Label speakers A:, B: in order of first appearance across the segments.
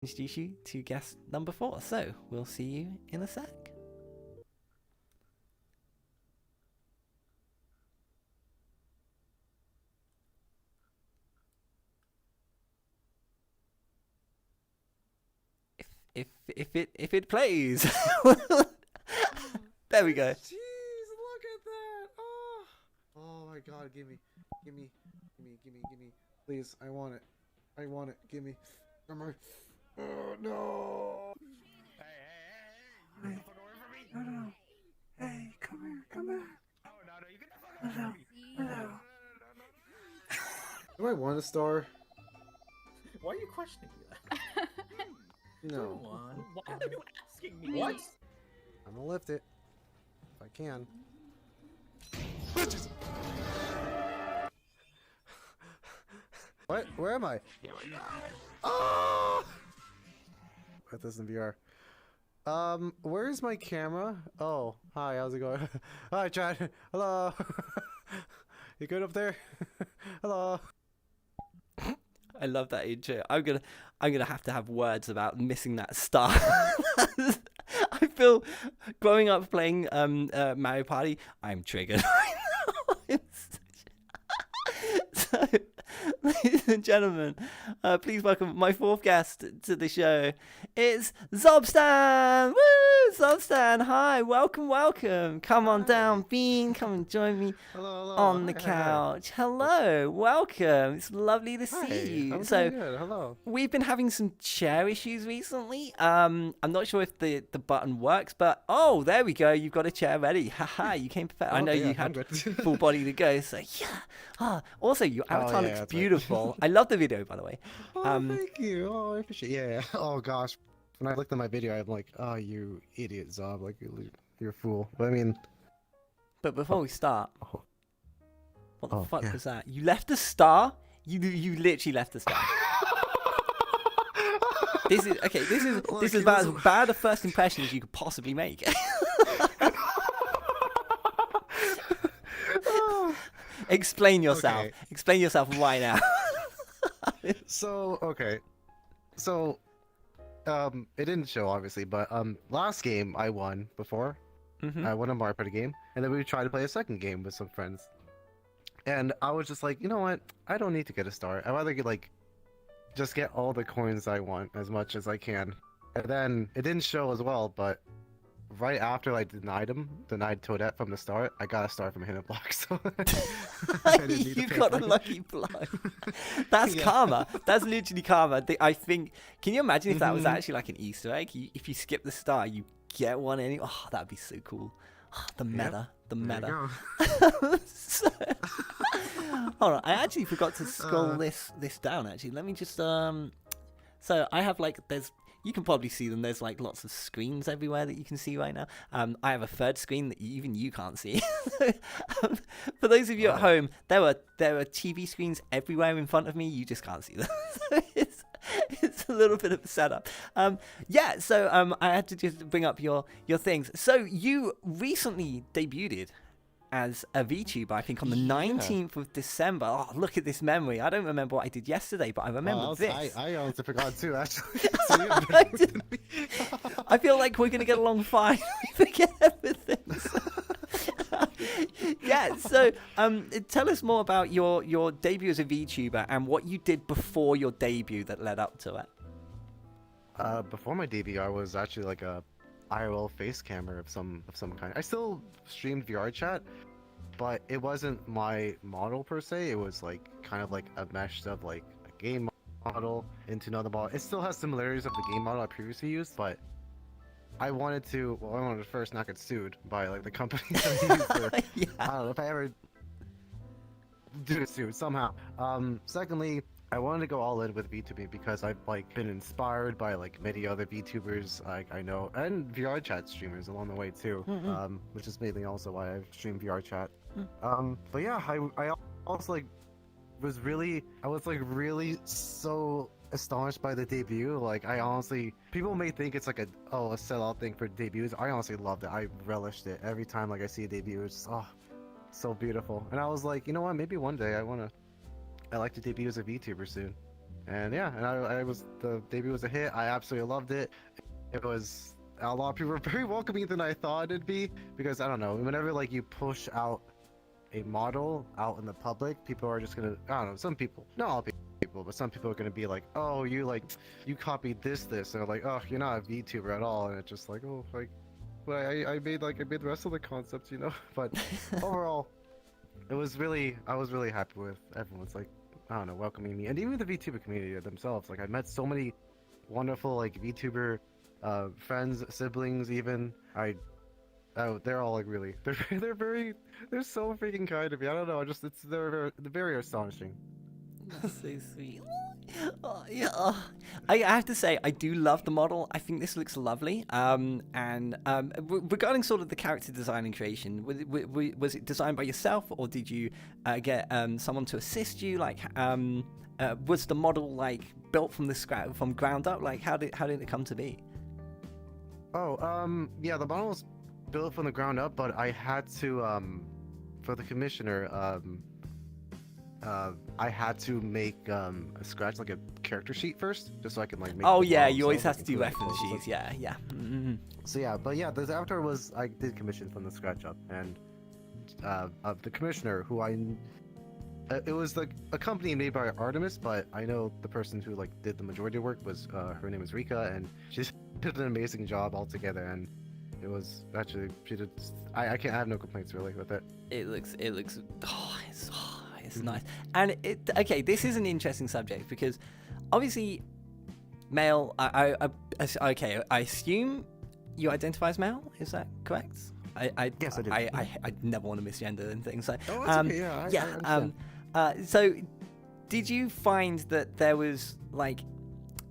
A: introduce you to guest number 4. So we'll see you in a sec. If it plays. There we go.
B: Jeez, look at that. Oh my God, gimme. Please, I want it. Gimme. Oh no.
C: Hey. No. Hey, come here.
D: Oh, no, you can never
C: Hello.
B: Do I want a star?
D: Why are you questioning that?
B: No.
D: Why are you asking me? What?
B: I'm gonna lift it. If I can. What? Where am I? Oh! Put this in VR. Where's my camera? Oh, hi, how's it going? Hi, Chad. Hello. You good up there? Hello.
A: I love that intro. I'm gonna have to have words about missing that star. I feel growing up playing Mario Party, I'm triggered. So, ladies and gentlemen, please welcome my 4th guest to the show. It's ZobStan! Woo! ZobStan, hi, welcome. Come on down, Bean. Come and join me
B: Hello.
A: on the couch. Hello, welcome. It's lovely to see you.
B: I'm
A: So,
B: good. Hello.
A: we've been having some chair issues recently. I'm not sure if the button works, but oh, there we go. You've got a chair ready. Haha, you came prepared. I know
B: Okay,
A: you
B: I'm
A: had
B: good.
A: full body to go. So yeah. Also, your avatar looks
B: that's right.
A: beautiful. I love the video, by the way.
B: Oh, thank you. Oh, I appreciate it. Yeah. Oh, gosh. When I looked at my video, I'm like, oh, you idiot, Zob. Like, you're a fool. But I mean...
A: But before we start, what the
B: Oh,
A: fuck
B: yeah.
A: was that? You left a star? You literally left a star. This is
B: Look,
A: this is about as bad a first impression as you could possibly make. Explain yourself.
B: Okay.
A: Explain yourself right now.
B: So, okay. So, it didn't show, obviously, but, last game I won before.
A: Mhm.
B: I won a Mario Party game, and then we tried to play a second game with some friends. And I was just like, you know what? I don't need to get a star. I'd rather get, like, just get all the coins I want as much as I can. And then, it didn't show as well, but right after I denied Toadette from the start, I got a star from Hidden Block, so... I didn't need to
A: You
B: pay
A: got
B: for
A: a
B: it.
A: lucky blow. That's
B: Yeah.
A: karma. That's literally karma. I think. Can you imagine if that was
B: Mhm.
A: actually like an Easter egg? If you skip the star, you get one anyway. Oh, that'd be so cool. Oh, the meta. The
B: There you
A: meta.
B: go.
A: So, hold on. I actually forgot to scroll this down. Actually, let me just So I have like you can probably see them. There's like lots of screens everywhere that you can see right now. I have a third screen that even you can't see. For those of you at home, there are TV screens everywhere in front of me. You just can't see them. So it's a little bit of a setup. Yeah. So I had to just bring up your things. So you recently debuted as a VTuber, I think on the 19th of December. Oh, look at this memory. I don't remember what I did yesterday, but I remember this.
B: I honestly forgot too, actually. So you're
A: I
B: better
A: did-
B: than me.
A: I feel like we're going to get along fine. We forget everything. Yeah, so tell us more about your debut as a VTuber and what you did before your debut that led up to it.
B: Before my debut, I was actually like a IRL face camera of some kind. I still streamed VR chat, but it wasn't my model per se. It was like kind of like a mesh of like a game model into another model. It still has similarities of the game model I previously used, but I wanted to first not get sued by like the company that I used for,
A: Yeah.
B: I don't know if I ever do get sued somehow. Secondly, I wanted to go all in with VTubing because I've like been inspired by like many other VTubers I know, and VR chat streamers along the way too. Which is mainly also why I've streamed VR chat. But yeah, I also like was really so astonished by the debut. Like I honestly, people may think it's like a sellout thing for debuts. I honestly loved it. I relished it every time like I see a debut. It's just so beautiful. And I was like, you know what? Maybe one day I like to debut as a VTuber soon. And yeah, and the debut was a hit. I absolutely loved it. It was a lot of people were very welcoming than I thought it'd be, because I don't know, whenever like you push out a model out in the public, people are just gonna, I don't know, some people, not all people, but some people are gonna be like, oh, you copied this, and they're like, oh, you're not a VTuber at all, and it's just like, oh, like, well, I made the rest of the concepts, you know. But overall, I was really happy with everyone's like, I don't know, welcoming me, and even the VTuber community themselves. Like I met so many wonderful like VTuber friends, siblings, even. They're all like really, they're so freaking kind to me. I don't know, they're very astonishing.
A: That's so sweet. Oh, yeah. I have to say, I do love the model. I think this looks lovely. Regarding sort of the character design and creation, was it designed by yourself, or did you get someone to assist you? Like, was the model like built from ground up? Like, how did it come to be?
B: Oh, yeah, the model was built from the ground up, but I had to, for the commissioner, I had to make a scratch like a character sheet first, just so I can like make.
A: Oh
B: the
A: yeah,
B: model
A: you always
B: itself,
A: have to do
B: include
A: reference
B: clothes and
A: sheets. Yeah, yeah. Mm-hmm.
B: So yeah, but yeah, the avatar was I did commission from the scratch up, and of the commissioner who it was like a company made by Artemis, but I know the person who like did the majority of work was her name is Rika, and she did an amazing job altogether, and it was actually she did. I have no complaints really with it.
A: It looks. It's nice. And okay, this is an interesting subject because obviously male. I assume you identify as male. Is that correct?
B: Yes, I do.
A: I never want to misgender and things. So,
B: Oh, that's okay. Yeah. I understand.
A: So, did you find that there was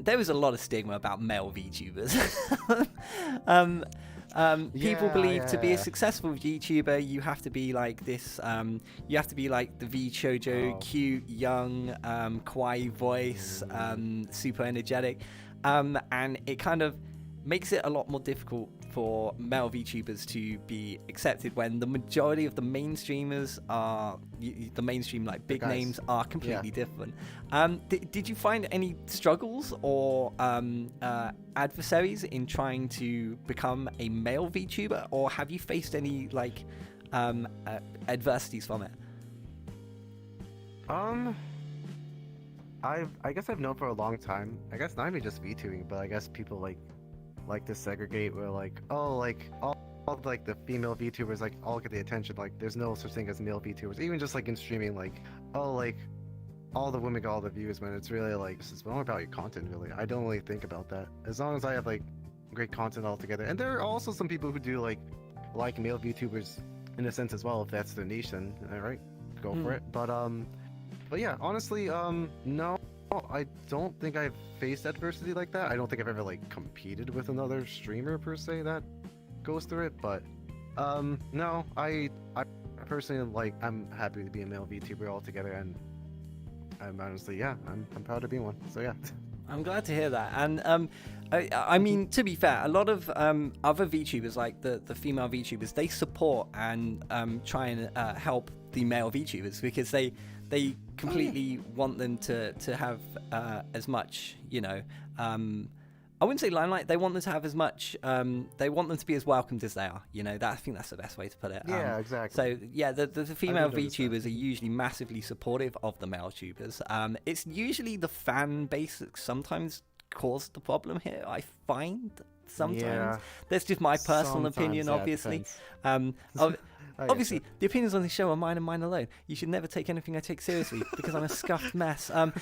A: a lot of stigma about male VTubers? People believe to be a successful VTuber, you have to be like this. You have to be like the VChojo, cute, young, kawaii voice, super energetic, and it kind of makes it a lot more difficult for male VTubers to be accepted when the majority of the mainstreamers are the mainstream like big names are completely different. Did you find any struggles or adversaries in trying to become a male VTuber, or have you faced any like adversities from it?
B: I guess I've known for a long time. I guess not even just VTubing, but I guess people like to segregate where like, oh, like all like the female VTubers like all get the attention. Like there's no such thing as male VTubers. Even just like in streaming, like, oh, like all the women get all the views, when it's really like this is more about your content. Really, I don't really think about that. As long as I have like great content altogether, and there are also some people who do like male VTubers in a sense as well. If that's their niche, then alright, go for it. But yeah, honestly, no. I don't think I've faced adversity like that. I don't think I've ever like competed with another streamer per se that goes through it, but no, I personally like I'm happy to be a male VTuber altogether, and I'm honestly I'm proud to be one. So yeah.
A: I'm glad to hear that. And I mean, to be fair, a lot of other VTubers, like the female VTubers, they support and try and help the male VTubers because they completely want them to have as much, you know, I wouldn't say limelight. They want them to have as much. They want them to be as welcomed as they are. You know, I think that's the best way to put it.
B: Yeah, exactly.
A: So yeah, the female VTubers are usually massively supportive of the male tubers. It's usually the fan base that sometimes cause the problem here. I find sometimes that's just my personal opinion, obviously. Obviously, the opinions on this show are mine and mine alone. You should never take anything I take seriously because I'm a scuffed mess.
B: Well,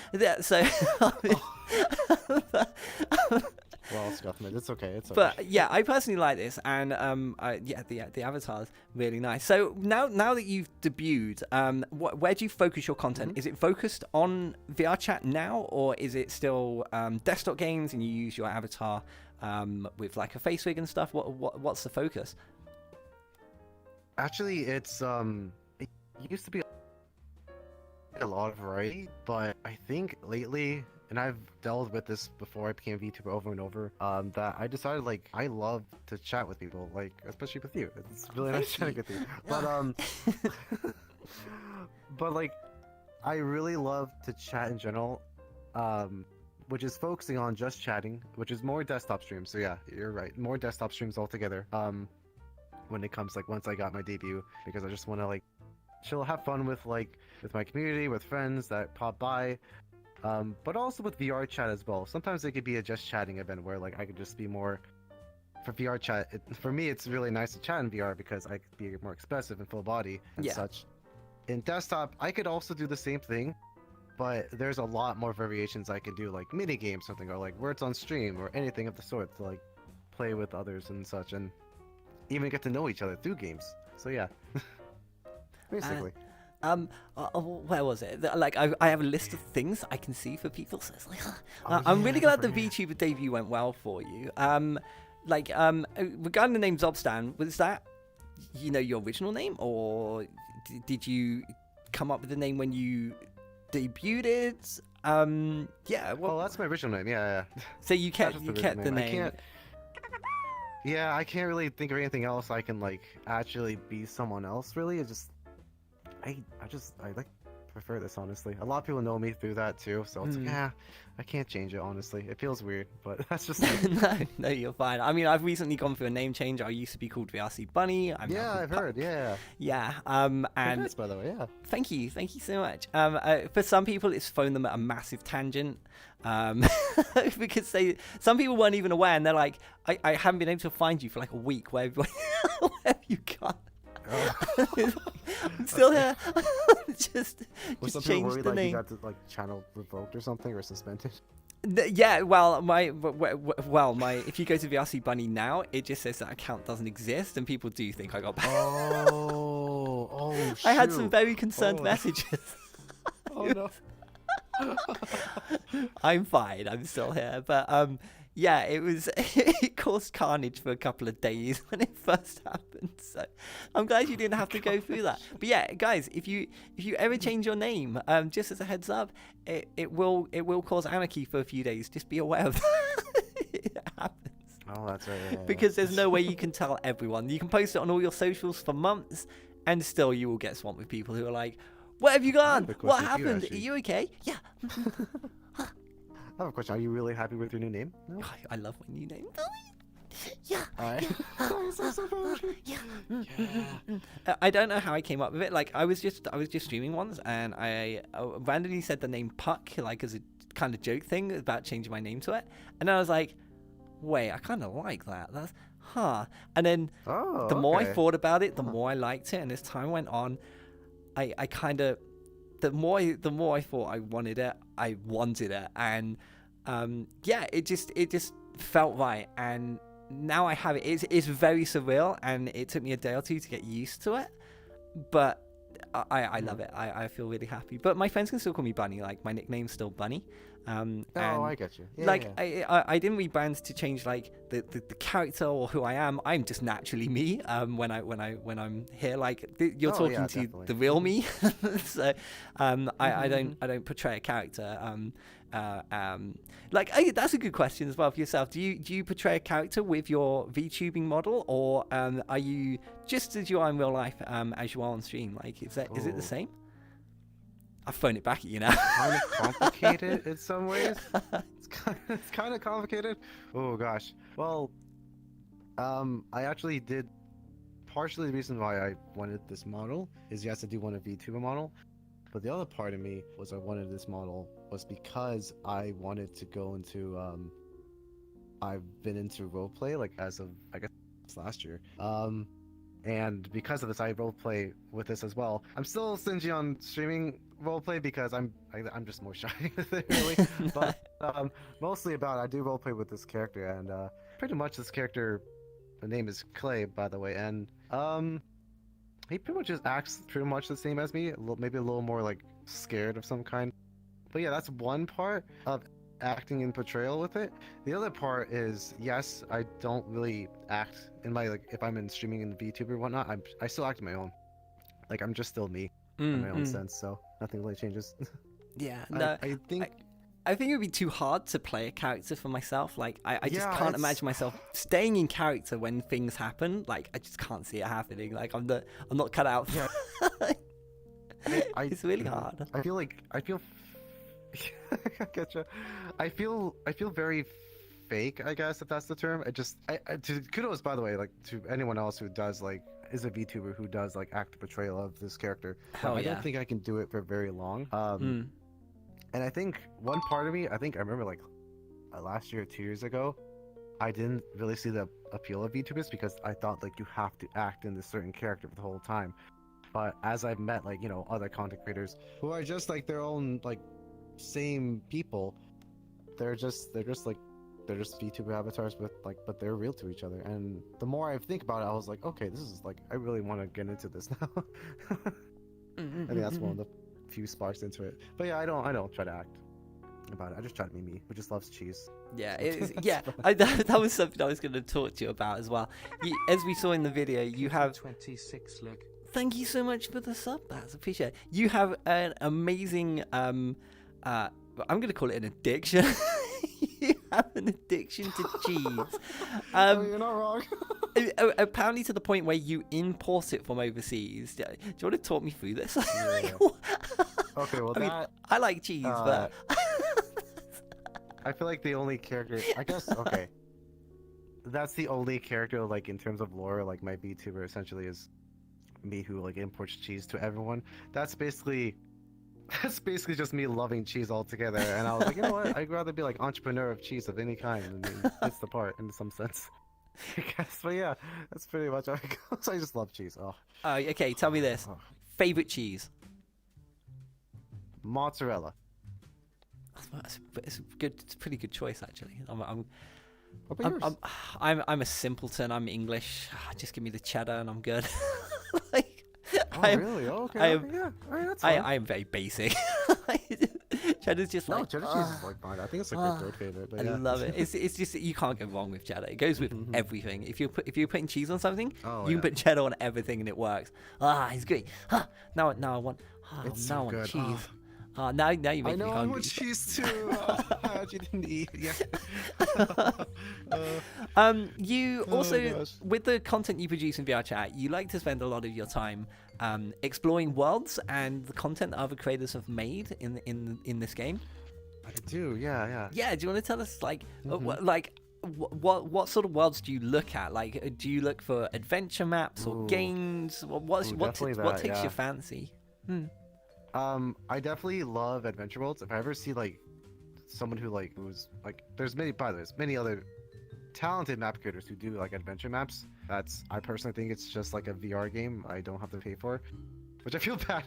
B: Scuffman, it's okay. It's okay.
A: But yeah, I personally like this, and the avatar is really nice. So now that you've debuted, where do you focus your content? Is it focused on VR chat now, or is it still desktop games and you use your avatar with like a face wig and stuff? What's the focus?
B: Actually, it used to be a lot of variety, but I think lately, and I've dealt with this before I became a VTuber over and over, that I decided like I love to chat with people, like especially with you. It's really nice chatting with you. But but like I really love to chat in general. which is focusing on just chatting, which is more desktop streams. So yeah, you're right, more desktop streams altogether. When it comes like once I got my debut, because I just want to like chill, have fun with my community, with friends that pop by, but also with VR chat as well. Sometimes it could be a just chatting event where like I could just be more for VR chat. For me, it's really nice to chat in VR because I could be more expressive and full body and such. In desktop, I could also do the same thing, but there's a lot more variations I can do, like mini games, something, or like words on stream, or anything of the sort to like play with others and such, and even get to know each other through games. So yeah, basically.
A: Where was it? Like, I have a list of things I can see for people, so it's like, I'm really glad the VTuber debut went well for you. Regarding the name ZobStan, was that, your original name, or did you come up with the name when you debuted it?
B: Well, that's my original name. Yeah.
A: So you kept the name.
B: I can't really think of anything else I can like actually be someone else. Really, it's just I like prefer this, honestly. A lot of people know me through that too, so it's like, I can't change it, honestly. It feels weird, but that's just
A: no, you're fine. I mean, I've recently gone through a name change. I used to be called VRC Bunny.
B: I've heard.
A: And
B: congrats, by the way.
A: Thank you so much. For some people, it's thrown them at a massive tangent, because some people weren't even aware, and they're like, I haven't been able to find you for like a week. Where have you gone? I'm still here. just change the name.
B: You got to like channel revoked or something, or suspended.
A: Well, my if you go to VRC Bunny now, it just says that account doesn't exist, and people do think I got banned.
B: Oh,
A: I had some very concerned messages.
B: Oh no.
A: I'm fine. I'm still here, but it caused carnage for a couple of days when it first happened. So I'm glad you didn't have to go through that. But yeah, guys, if you ever change your name, just as a heads up, it will cause anarchy for a few days. Just be aware of that. It happens.
B: Oh, that's right.
A: Because there's no way you can tell everyone. You can post it on all your socials for months, and still you will get swamped with people who are like, "Where have you gone? What happened? Are you okay?" Yeah.
B: I have a question. Are you really happy with your new name? No?
A: I love my new name. Yeah.
B: Alright.
A: I don't know how I came up with it. Like, I was just streaming once, and I randomly said the name Puck, like as a kind of joke thing about changing my name to it, and I was like, wait, I kind of like that. That's And then the more I thought about it, the more I liked it, and as time went on, I kind of. The more I thought I wanted it, and it just felt right, and now I have it. It's very surreal, and it took me a day or two to get used to it, but I love it. I feel really happy. But my friends can still call me Bunny. Like, my nickname's still Bunny.
B: I get you.
A: I didn't rebrand to change like the character or who I am. I'm just naturally me. When I'm here, like you're talking to the real me. So I don't portray a character. That's a good question as well for yourself. Do you portray a character with your VTubing model, or are you just as you are in real life as you are on stream? Like, is it the same? I've thrown it back at you now.
B: Kind of complicated in some ways. It's kind of complicated. Oh gosh. Well, I actually did. Partially the reason why I wanted this model is yes, I do want a VTuber model, but the other part of me was I wanted this model was because I wanted to go into. I've been into roleplay like as of I guess last year. And because of this, I roleplay with this as well. I'm still stingy on streaming roleplay because I'm just more shy with it, really. But mostly about I do roleplay with this character, and pretty much this character, the name is Clay, by the way, and he pretty much just acts pretty much the same as me, maybe a little more like scared of some kind. But yeah, that's one part of acting and portrayal with it. The other part is yes, I don't really act in my like if I'm in streaming in the VTuber or whatnot. I still act on my own. Like I'm just still me in my own sense. So nothing really changes.
A: Yeah, no, I think it would be too hard to play a character for myself. Like I just can't imagine myself staying in character when things happen. Like I just can't see it happening. Like I'm not cut out.
B: Yeah.
A: It's really hard.
B: I feel I getcha. I feel very fake, I guess, if that's the term. Kudos, by the way, like to anyone else who does like is a VTuber who does like active portrayal of this character. But
A: Hell
B: I
A: yeah.
B: don't think I can do it for very long.
A: Mm.
B: And I think one part of me, I remember like last year or 2 years ago, I didn't really see the appeal of VTubers because I thought like you have to act in this certain character the whole time. But as I've met like, you know, other content creators who are just like their own like same people, they're just VTuber avatars, but they're real to each other. And the more I think about it, I was like, okay, this is like I really want to get into this now. I think that's one of the few sparks into it. But yeah, I don't try to act about it. I just try to be me, who just loves cheese.
A: Yeah, that was something I was going to talk to you about as well. As we saw in the video, you have
C: 26 look.
A: Thank you so much for the sub, Baz. Appreciate it. You have an amazing I'm going to call it an addiction. You have an addiction to cheese.
B: You're not wrong.
A: Apparently to the point where you import it from overseas. Do you want to talk me through this?
B: Yeah. Okay, well,
A: I like cheese, but
B: I feel like the only character, I guess, okay, that's the only character, like, in terms of lore, like, my VTuber essentially is me who, like, imports cheese to everyone. That's basically just me loving cheese altogether, and I was like, you know what, I'd rather be, like, entrepreneur of cheese of any kind, and it's the part, in some sense. I guess, but yeah, that's pretty much how it goes. I just love cheese. Oh.
A: Okay, tell me this. Favorite cheese?
B: Mozzarella.
A: It's good. It's a pretty good choice, actually.
B: What about yours?
A: I'm a simpleton. I'm English. Just give me the cheddar and I'm good. Like,
B: Really? Oh, okay. Yeah. All right, that's fine.
A: I am very basic. Cheddar's just
B: No,
A: like
B: cheddar cheese is like fine. I think it's like my third favorite. But
A: I
B: yeah.
A: love it. It's just you can't go wrong with cheddar. It goes with everything. If you're putting cheese on something, you can put cheddar on everything and it works. It's great. Now I want.
B: It's
A: now I
B: so
A: want
B: good.
A: cheese. Now you make me
B: I know
A: hungry.
B: I want cheese too. I actually didn't eat. Yeah.
A: You
B: Oh,
A: also,
B: gosh.
A: with the content you produce in VR chat, you like to spend a lot of your time exploring worlds and the content that other creators have made in this game.
B: I do. Yeah.
A: Yeah, do you want to tell us what sort of worlds do you look at? Like, do you look for adventure maps or
B: Ooh.
A: games? What
B: Definitely
A: what
B: that,
A: takes
B: yeah.
A: your fancy?
B: I definitely love adventure worlds. If I ever see like someone who's like, there's many other talented map creators who do like adventure maps. I personally think it's just like a VR game I don't have to pay for, which I feel bad.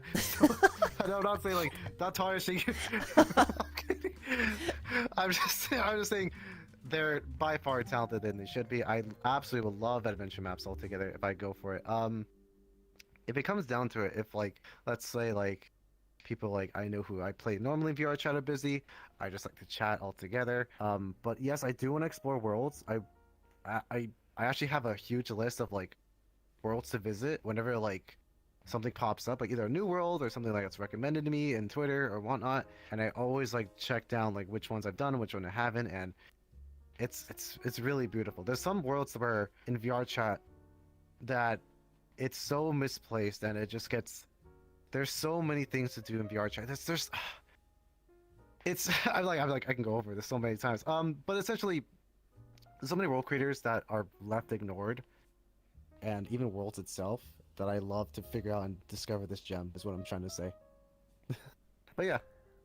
B: I'm not saying like not tarnishing. I'm just saying they're by far talented than they should be. I absolutely would love adventure maps altogether if I go for it. If it comes down to it, if like let's say like people like I know who I play normally in VR chat are busy, I just like to chat all together. But yes, I do want to explore worlds. I actually have a huge list of like worlds to visit whenever like something pops up, like either a new world or something like that's recommended to me in Twitter or whatnot. And I always like check down like which ones I've done, which one I haven't, and it's really beautiful. There's some worlds where in VR chat that it's so misplaced and it just gets. There's so many things to do in VR chat. There's it's I'm like I can go over this so many times. But essentially, there's so many world creators that are left ignored, and even worlds itself that I love to figure out and discover this gem is what I'm trying to say. But yeah.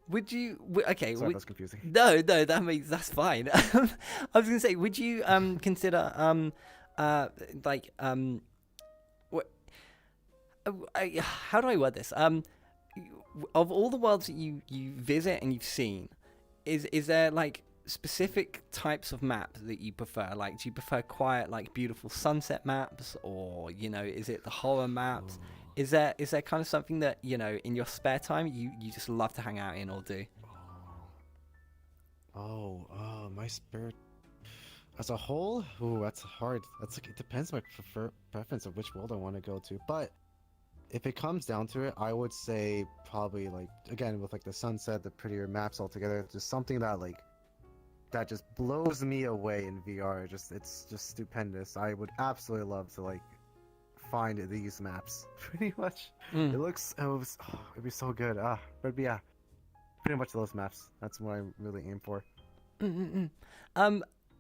A: Would you? Okay.
B: Sorry, that's confusing.
A: No, that's fine. I was gonna say, would you consider how do I word this? Of all the worlds that you visit and you've seen, is there like specific types of maps that you prefer? Like, do you prefer quiet, like beautiful sunset maps, or is it the horror maps?
B: Ooh.
A: Is there kind of something that in your spare time you just love to hang out in or do?
B: My spirit as a whole. Ooh, that's hard. That's like, it depends on my preference of which world I want to go to, but. If it comes down to it, I would say probably like again with like the sunset, the prettier maps altogether, just something that just blows me away in VR. It's just stupendous. I would absolutely love to like find these maps. Pretty much, it'd be so good. But yeah, pretty much those maps. That's what I really aim for.
A: Mm-mm-mm.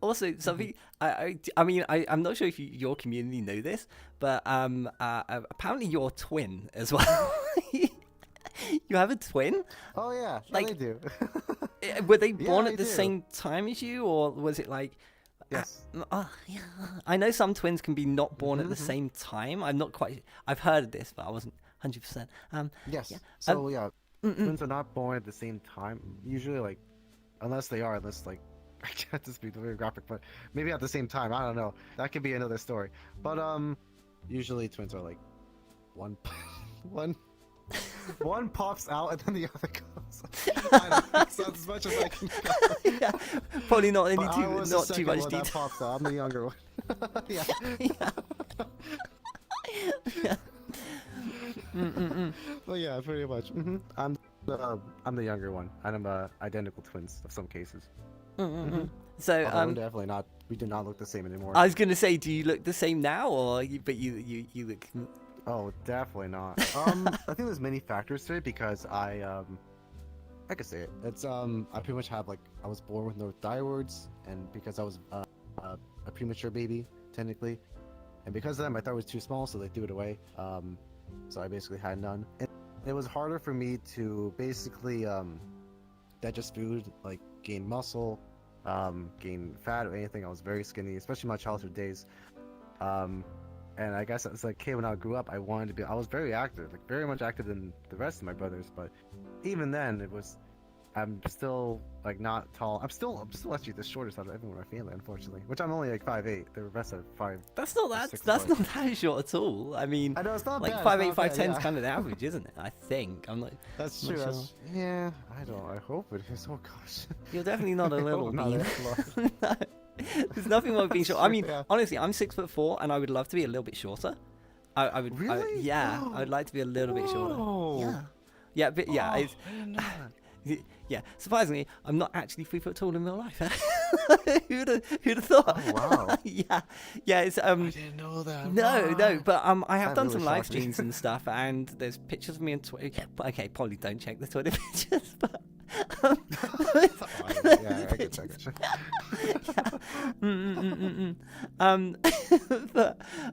A: Also, something I mean, I'm not sure if your community know this, but apparently you're a twin as well. You have a twin?
B: Oh yeah,
A: Like-
B: they do.
A: Were they born
B: I
A: at the
B: do.
A: same time as you, or was it like?
B: Yes.
A: Yeah. I know some twins can be not born at the
B: Mhm.
A: same time. I'm not quite. I've heard of this, but I wasn't 100%.
B: Yes.
A: yeah.
B: So yeah,
A: Mm-mm.
B: twins are not born at the same time. Usually, like, unless like, I can't just be very graphic, but maybe at the same time. I don't know. That could be another story. But usually twins are like one, one pops out and then the other goes. I don't know, that's as much as I can go.
A: Yeah, probably not any
B: But I was the
A: not too
B: second
A: much
B: one that
A: detail.
B: pops out. I'm the younger one. Yeah.
A: Yeah. Yeah.
B: But yeah, pretty much. I'm the younger one, and I'm identical twins of some cases.
A: So
B: Although we're definitely not. We do not look the same anymore.
A: I was gonna say, do you look the same now, or but you look?
B: Oh, definitely not. I think there's many factors to it because I can say it. It's I pretty much have like I was born with no thyroids, and because I was a premature baby technically, and because of that my thyroid was too small, so they threw it away. So I basically had none. And it was harder for me to basically digest food, like gain muscle, gain fat or anything. I was very skinny, especially my childhood days. And I guess it's like, okay, when I grew up, I was very active, like very much active than the rest of my brothers. But even then, I'm still like not tall. I'm still actually the shortest out of everyone in my family, unfortunately. Which I'm only like 5'8". The rest are 5.
A: That's not that.
B: 6
A: That's
B: foot.
A: not that short at all. I mean,
B: I know it's not
A: like
B: bad.
A: 5'8",
B: it's not
A: 5'10"
B: bad,
A: is
B: yeah.
A: kind of the average, isn't it? I think. I'm like,
B: That's
A: not
B: true.
A: sure.
B: Yeah, I hope it is. Oh gosh.
A: you're definitely not a little
B: not
A: bean.
B: that
A: No. There's nothing wrong with being short. I mean,
B: Yeah.
A: honestly, I'm 6'4", and I would love to be a little bit shorter. I would.
B: Really?
A: Yeah, I would like to be a little bit shorter.
B: Oh.
A: Yeah. Yeah, but yeah,
B: Oh,
A: it's,
B: I didn't know that.
A: yeah. Surprisingly, I'm not actually 3 foot tall in real life. who'd have thought?
B: Oh, wow.
A: Yeah, yeah. It's
B: I didn't know that.
A: No,
B: What?
A: but I have
B: That
A: done
B: really
A: some live
B: shocked me.
A: streams and stuff, and there's pictures of me on Twitter. Okay, probably don't check the Twitter pictures, but
B: Yeah, I get that.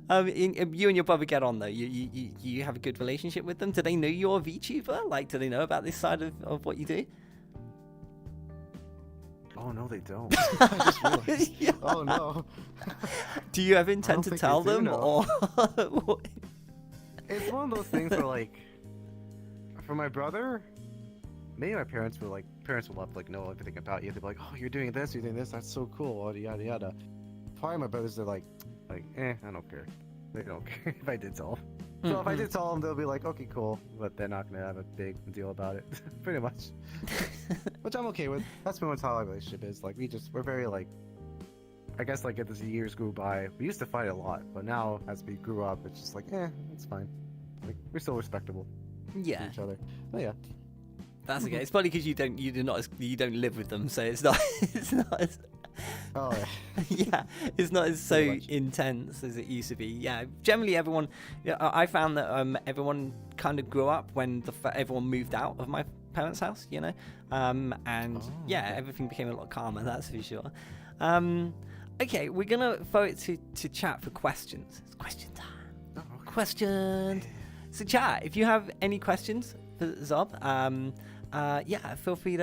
A: but you and your brother get on though. You have a good relationship with them. Do they know you're a VTuber? Like, do they know about this side of what you do?
B: Oh no, they don't. I just realized.
A: Yeah.
B: Oh no.
A: Do you ever intend to
B: think
A: tell
B: they do
A: them,
B: know.
A: or?
B: It's one of those things where like, for my brother, maybe my parents will love to like know everything about you. They'll be like, oh, you're doing this, that's so cool, yada yada. Probably my brothers are like, I don't care. They don't care if I did tell them. So if I did tell them, they'll be like, okay, cool, but they're not gonna have a big deal about it, pretty much. Which I'm okay with. That's pretty much how our relationship is. Like we're very like, I guess like as the years grew by, we used to fight a lot, but now as we grew up, it's just like, it's fine. Like we're still respectable
A: Yeah,
B: to each other. But yeah.
A: that's okay. It's probably because you don't live with them, so it's not as,
B: Oh yeah.
A: yeah, it's not as so
B: Pretty much.
A: intense as it used to be. Yeah, generally everyone. Yeah, I found that everyone kind of grew up when everyone moved out of my parents' house, you know, and yeah,
B: okay.
A: everything became a lot calmer. That's for sure. Okay, we're gonna throw it to chat for questions. It's question time.
B: Oh, okay.
A: Questions. So chat, if you have any questions for Zob, yeah, feel free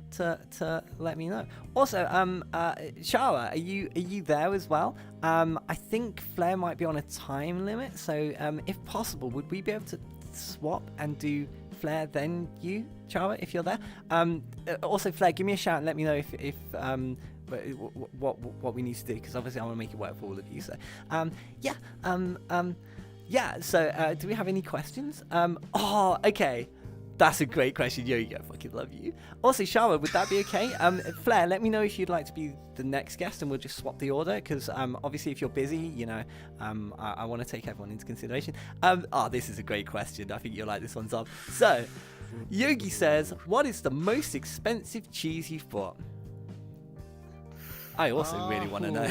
A: to let me know. Also, Shara, are you there as well? I think Flair might be on a time limit, so if possible, would we be able to swap and do Flair then you, Chara, if you're there? Also, Flair, give me a shout and let me know if what we need to do, because obviously I want to make it work for all of you. So, yeah. So, do we have any questions? Oh, okay. That's a great question, Yogi. I fucking love you. Also, Shara, would that be okay? Flair, let me know if you'd like to be the next guest, and we'll just swap the order. Because obviously, if you're busy, you know, I want to take everyone into consideration. This is a great question. I think you'll like this one, Zob. So, Yogi says, "What is the most expensive cheese you've bought?" I also really want to know.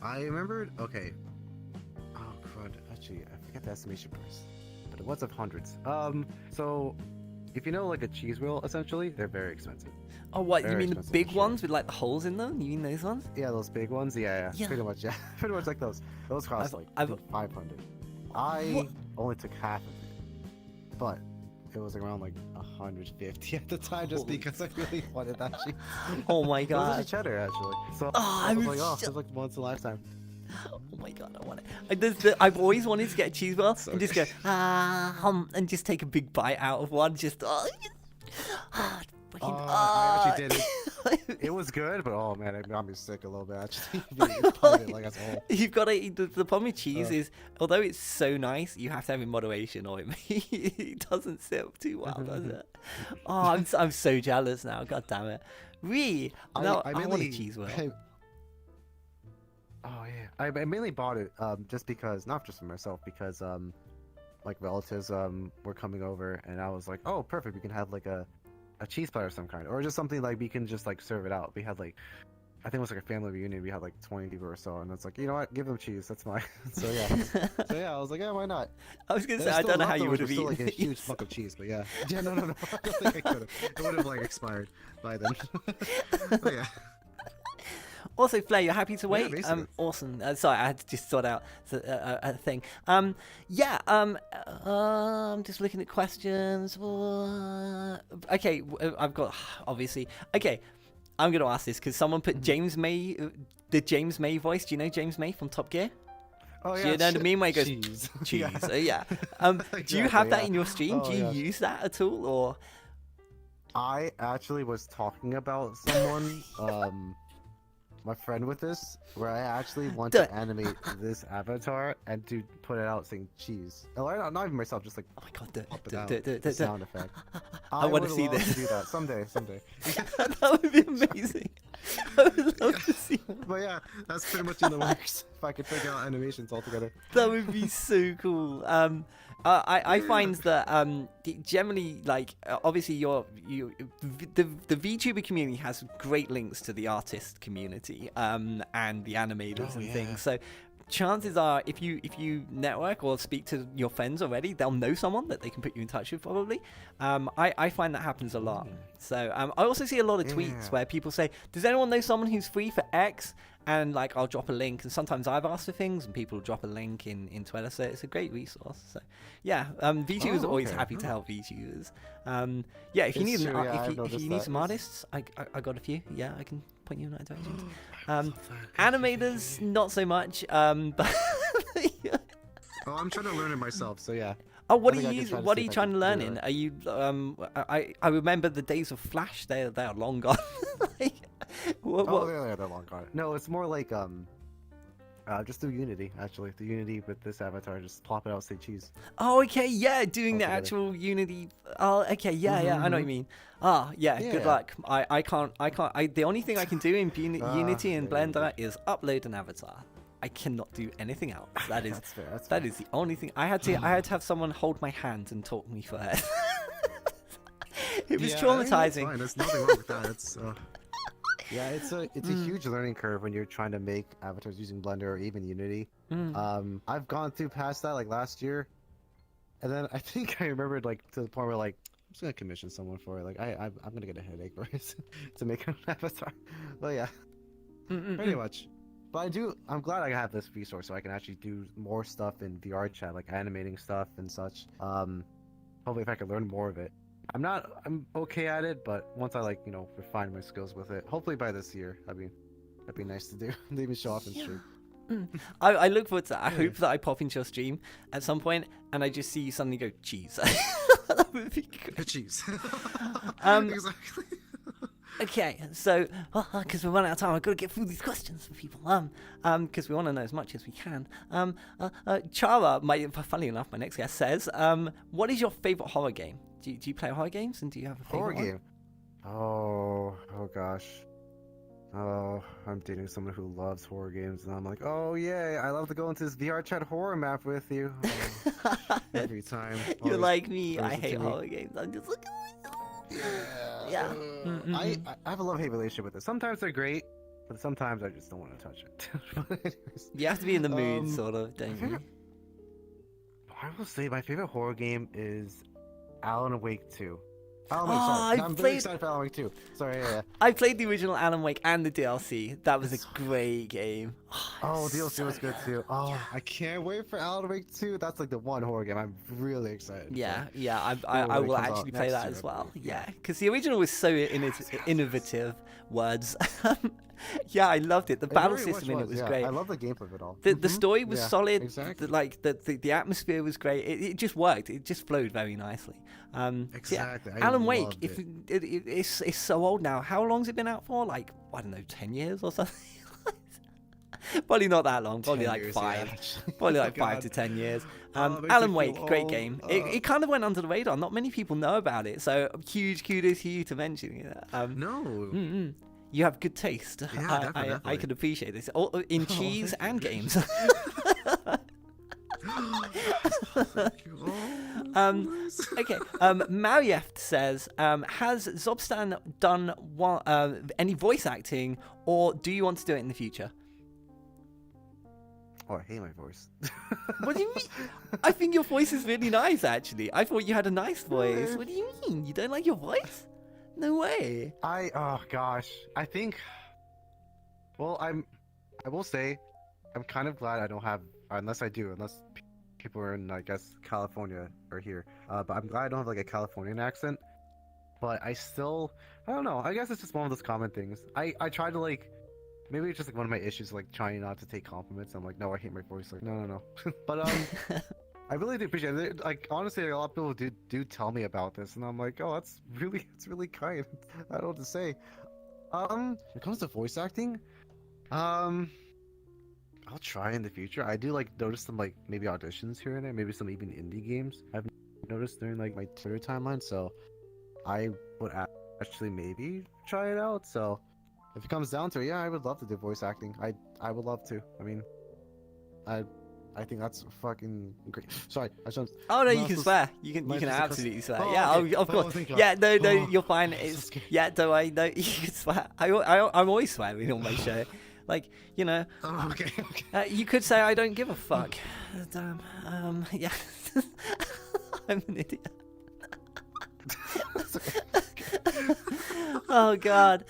B: I remembered. Okay. Oh crud! Actually, I forget the estimation price. infinite. What's of hundreds? So if you know like a cheese wheel, essentially, they're very expensive.
A: Oh, what? You
B: Very
A: mean the
B: expensive
A: big
B: for sure.
A: ones with like the holes in them? You mean those ones?
B: Yeah, those big ones. Yeah.
A: Yeah.
B: Pretty much. Yeah, pretty much like those. Those cost like
A: I've-
B: 500. I
A: What?
B: only took half of it, but it was around like 150 at the time, just
A: Holy
B: because I really wanted that cheese.
A: Oh my
B: It was
A: god.
B: a cheddar actually. So
A: Oh,
B: I was
A: I'm
B: like, oh,
A: so-
B: it's like once in a lifetime.
A: Oh my god, I want it. I've always wanted to get a cheese wheel and just go and just take a big bite out of one. Just fucking,
B: I actually did it. It was good, but oh man, it got me sick a little bit. Actually, it like as a whole.
A: You've got to. The problem with cheese is, although it's so nice, you have to have it in moderation, or it doesn't sit up too well, does it? Oh, I'm so jealous now. God damn it. No, I want a cheese wheel.
B: Oh yeah, I mainly bought it just because, not just for myself, because like relatives were coming over, and I was like, oh perfect, we can have like a cheese platter of some kind, or just something like we can just like serve it out. We had like, I think it was like a family reunion. We had like 20 people or so, and it's like, you know what, give them cheese, that's mine. So yeah, I was like, yeah, why not?
A: I was gonna say,
B: There's
A: I
B: still
A: don't know how you would
B: leftovers,
A: have
B: we're
A: eaten
B: still, like a huge
A: it.
B: fuck of cheese, but yeah, no, I don't think I could have. It would have like expired by then. But yeah.
A: Also, Flair, you're happy to wait?
B: basically.
A: Awesome. Sorry, I had to just sort out a thing. I'm just looking at questions. Okay, I've got, obviously. Okay, I'm going to ask this because someone put James May, the James May voice. Do you know James May from Top Gear?
B: Oh
A: Do
B: yeah.
A: you know what I mean? Where he goes,
B: cheese.
A: cheese.
B: Yeah.
A: Do you have
B: Exactly,
A: that
B: yeah.
A: in your stream?
B: Oh,
A: Do you
B: yeah.
A: use that at all? Or
B: I actually was talking about someone, my friend with this, where I actually want to animate this avatar and to put it out saying cheese. Or not even myself, just like
A: oh my god,
B: pop it out, the sound effect.
A: I want to
B: would
A: see
B: love
A: this.
B: to do that someday.
A: That would be amazing. I would love to see that.
B: But yeah, that's pretty much in the works. If I could figure out animations altogether.
A: That would be so cool. I find that generally, like, obviously the VTuber community has great links to the artist community and the animators and things. So chances are, if you network or speak to your friends already, they'll know someone that they can put you in touch with probably. I find that happens a lot. So I also see a lot of tweets where people say, does anyone know someone who's free for X? And like, I'll drop a link, and sometimes I've asked for things and people drop a link in Twitter, so it's a great resource. So yeah, VTubers are always happy to help VTubers. Yeah, if you
B: It's
A: need
B: true, yeah, I've
A: if you
B: noticed
A: need
B: that.
A: some artists, I got a few. Yeah, I can point you in that direction. Animators, not so much. But
B: Oh, I'm trying to learn it myself, so yeah.
A: oh, what
B: I
A: are
B: think I
A: you
B: can try to
A: what
B: see
A: are you
B: if I
A: trying
B: can
A: to learn
B: do
A: in?
B: that.
A: Are you I remember the days of Flash. They are long gone. Like, what,
B: Oh, they're long gone. No, it's more like just do Unity actually. The Unity with this avatar, just plop it out, say cheese.
A: Oh, okay, yeah, doing the
B: Altogether.
A: actual Unity. Oh, okay, yeah, I know what you mean. Ah, yeah, good
B: Yeah.
A: luck. I can't. The only thing I can do in Unity and
B: yeah,
A: Blender is upload an avatar. I cannot do anything else. That is
B: That's fair. That's
A: that
B: fair.
A: is the only thing. I had to have someone hold my hand and talk me through it. It was
B: Yeah,
A: traumatizing.
B: I mean, that's fine. There's nothing wrong with that. It's yeah, it's a huge learning curve when you're trying to make avatars using Blender or even Unity. I've gone through past that like last year, and then I think I remembered like to the point where like I'm just gonna commission someone for it. Like I'm gonna get a headache for it to make an avatar. But yeah, pretty much. But I'm glad I have this resource so I can actually do more stuff in VR chat, like animating stuff and such. Hopefully if I can learn more of it. I'm okay at it, but once I like, refine my skills with it, hopefully by this year, that'd be nice to do. Maybe show off in stream.
A: I look forward to that. I hope that I pop into your stream at some point and I just see you suddenly go cheese. That would be great.
B: Cheese.
A: Exactly. Okay, so because we're running out of time, I've got to get through these questions for people. Because we want to know as much as we can. Chara, funny enough, my next guest says, what is your favorite horror game? Do you play horror games, and do you have a favorite
B: Horror
A: one?
B: game. Oh gosh. Oh, I'm dating someone who loves horror games, and I'm like, oh yeah, I love to go into this VR chat horror map with you. Every time.
A: You're
B: Always
A: like me.
B: brings
A: I
B: it to
A: hate
B: me.
A: horror games. I'm just like, yeah.
B: I have a love-hate relationship with it. Sometimes they're great, but sometimes I just don't want to touch it. But anyways,
A: You have to be in the mood, sort of, don't you?
B: I will say my favorite horror game is Alan Wake 2. Alan
A: Oh,
B: Wake, sorry.
A: I
B: I'm
A: played-
B: very excited for Alan Wake 2. Sorry, yeah.
A: I played the original Alan Wake and the DLC. That was a great game.
B: Oh,
A: it's
B: DLC
A: so
B: was good too. Oh, I can't wait for Alan Wake 2. That's like the one horror game I'm really excited for.
A: Yeah, I
B: when
A: will
B: it comes out
A: actually play
B: next
A: that
B: year,
A: as
B: I
A: well.
B: believe.
A: Yeah, because the original was so innovative. Words. Yeah, I loved it. The
B: It
A: battle
B: very much
A: system in it was
B: yeah.
A: great.
B: I love the gameplay of it all.
A: The story was
B: Yeah,
A: solid.
B: exactly.
A: The atmosphere was great. It just worked. It just flowed very nicely. So
B: Exactly, I
A: Alan Wake.
B: loved
A: If
B: it.
A: it's so old now. How long's it been out for? Like, I don't know, 10 years or something. Probably not that long. Probably
B: 10
A: like
B: years,
A: 5.
B: yeah, actually.
A: Probably
B: Oh,
A: like 5
B: God.
A: to 10 years.
B: Oh, it makes
A: Alan
B: me
A: Wake,
B: feel
A: great
B: old.
A: game. It kind of went under the radar. Not many people know about it. So huge kudos to you to mentioning it.
B: No.
A: You have good taste.
B: Yeah,
A: I
B: definitely.
A: can appreciate this. In cheese
B: thank you.
A: and games. Okay. Marieft says, has ZobStan done any voice acting, or do you want to do it in the future?
B: Oh, I hate my voice.
A: What do you mean? I think your voice is really nice, actually. I thought you had a nice voice. What do you mean? You don't like your voice? No way.
B: Oh gosh, I think. Well, I will say, I'm kind of glad I don't have, unless people are in, I guess, California or here. But I'm glad I don't have like a Californian accent. But I don't know. I guess it's just one of those common things. I try to like, maybe it's just like one of my issues, like trying not to take compliments. I'm like, no, I hate my voice. Like, no. But I really do appreciate it. Like, honestly, like, a lot of people do tell me about this, and I'm like, oh, it's really kind. I don't know what to say. When it comes to voice acting, I'll try in the future. I do like notice some like maybe auditions here and there, maybe some even indie games I've noticed during like my Twitter timeline. So I would actually maybe try it out. So if it comes down to it, yeah, I would love to do voice acting. I would love to. I mean, I think that's fucking great. Sorry, I shouldn't.
A: Oh no, you
B: Mouse
A: can
B: was-
A: swear. You can
B: Mouse was a cuss-
A: absolutely swear.
B: Oh,
A: Yeah,
B: okay.
A: of
B: Oh,
A: course.
B: thank God.
A: Yeah, no,
B: Oh,
A: you're fine.
B: I'm so
A: It's
B: scared.
A: yeah, don't worry. No, you can swear. I'm always swearing on my show. Like, you know,
B: Oh, okay.
A: you could say I don't give a fuck. Damn. Yeah. I'm an idiot. Oh God.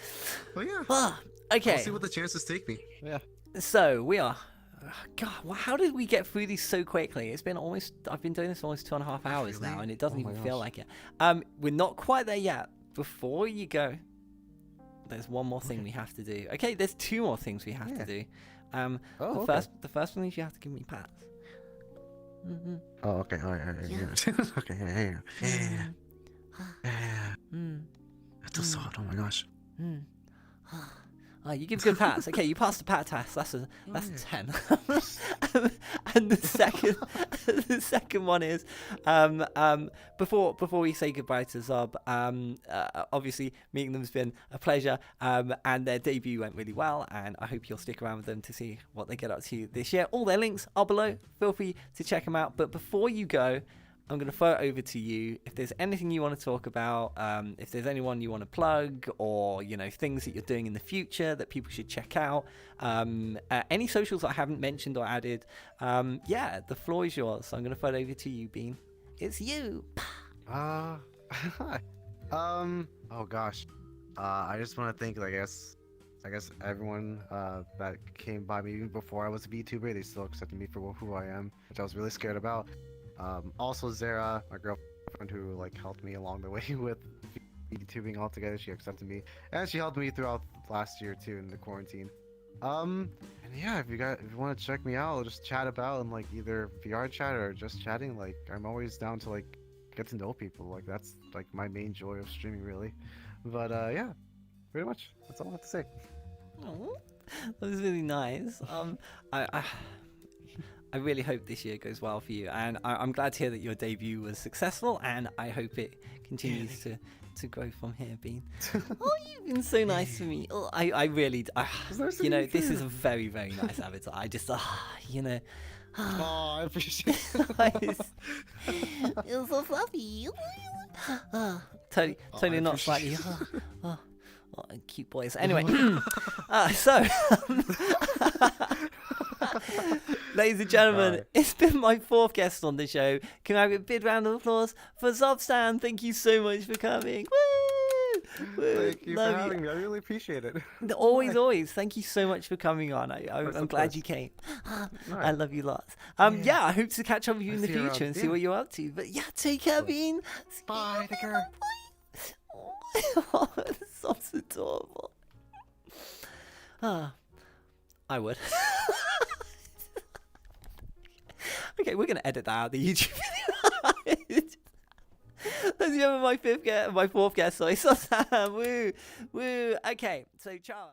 B: Well, yeah.
A: Ah, okay.
B: We'll see what the chances take me. Yeah.
A: So we are. God, how did we get through these so quickly? It's been almost. I've been doing this almost 2.5 hours now,
B: Really?
A: and it doesn't
B: Oh my
A: even feel
B: gosh.
A: like it. We're not quite there yet. Before you go, there's one more thing we have to do. Okay, there's 2 more things we have to do.
B: Oh,
A: the
B: okay.
A: first one is you have to give me pats.
B: Oh, okay. All right. Yeah. Okay. Yeah. That's so soft. Oh my gosh.
A: Oh, you give good pats. Okay, you passed the pat test. That's a 10. And the second one is before we say goodbye to Zob, obviously meeting them has been a pleasure, and their debut went really well, and I hope you'll stick around with them to see what they get up to this year. All their links are below. Feel free to check them out. But before you go, I'm going to throw it over to you. If there's anything you want to talk about, if there's anyone you want to plug, or, you know, things that you're doing in the future that people should check out, any socials that I haven't mentioned or added, yeah, the floor is yours. So I'm going to throw it over to you, Bean. It's you.
B: Hi. Oh gosh. I just want to thank, I guess everyone that came by me even before I was a VTuber. They still accepted me for who I am, which I was really scared about. Also Zara, my girlfriend, who like helped me along the way with VTubing altogether. She accepted me, and she helped me throughout last year too in the quarantine. And yeah, if you want to check me out, just chat about and like either VR chat or just chatting. Like, I'm always down to like get to know people. Like, that's like my main joy of streaming, really. But yeah, pretty much that's all I have to say.
A: Oh, that was really nice. I really hope this year goes well for you, and I'm glad to hear that your debut was successful, and I hope it continues to grow from here, Bean. Oh, you've been so nice to me. Oh, I really,
B: nice to
A: you know,
B: meet
A: this
B: you.
A: is a very, very nice avatar. I just, you know,
B: Oh, I appreciate
A: it's so fluffy. Totally not slightly. Oh, cute boys. Anyway, so Ladies and gentlemen,
B: Alright.
A: it's been my 4th guest on the show. Can I have a big round of applause for ZobStan? Thank you so much for coming. Woo! Woo!
B: Thank you
A: Love
B: for having me. I really appreciate it.
A: Always, always. Thank you so much for coming on. I'm
B: Of
A: glad
B: course.
A: you came. I
B: Alright.
A: love you lots. Yeah, I hope to catch up with you in the
B: see you around.
A: future and see
B: Yeah.
A: what you're up to. But yeah, take care, Bean.
B: Bye, take care.
A: Oh, that's so adorable. I would. Okay, we're gonna edit that out of the YouTube video. Let's go with my 4th guest. Sorry, Sam. Woo, woo. Okay, so Charles.